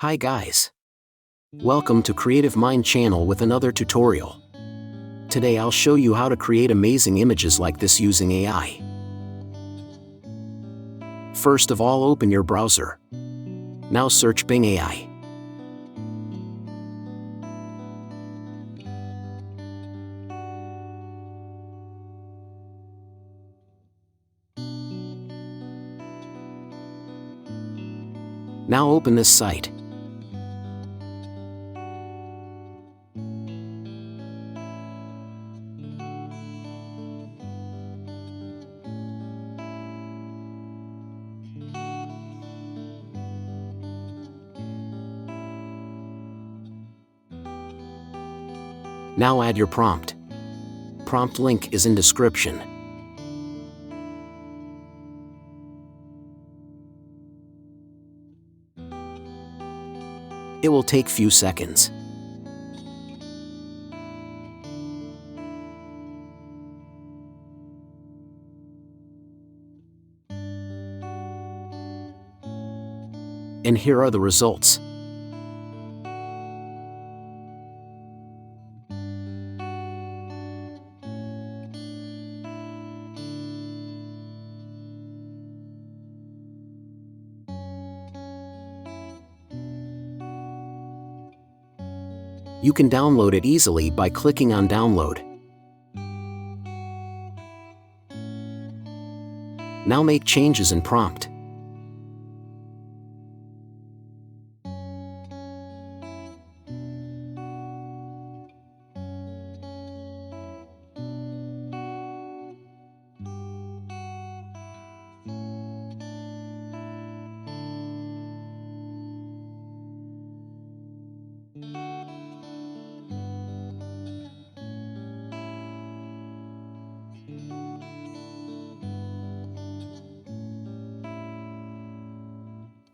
Hi guys! Welcome to Creative Mind channel with another tutorial. Today I'll show you how to create amazing images like this using AI. First of all, open your browser. Now search Bing AI. Now open this site. Now add your prompt. Prompt link is in description. It will take few seconds. And here are the results. You can download it easily by clicking on Download. Now make changes in prompt.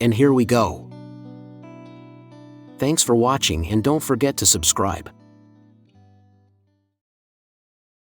And here we go. Thanks for watching and don't forget to subscribe.